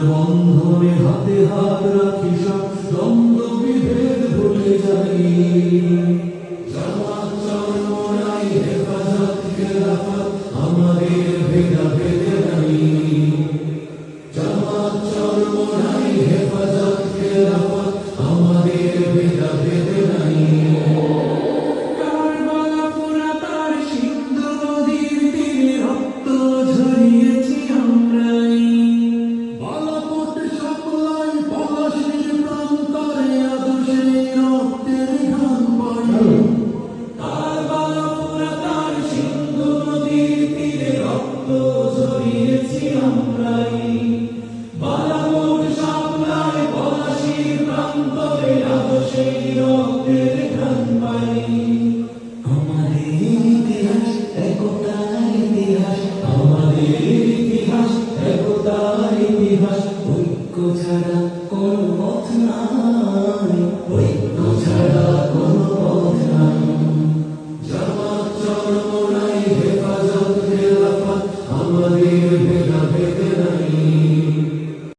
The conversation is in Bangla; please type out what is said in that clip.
বন্ধনে হাতে হাত রাখি সব দ্বন্দ্ব বিভেদ ভুলে যাই জামাত চরমোনাই হেফাজত খেলাফত আমাদের ভেদাভেদে নাই জামাত চরমোনাই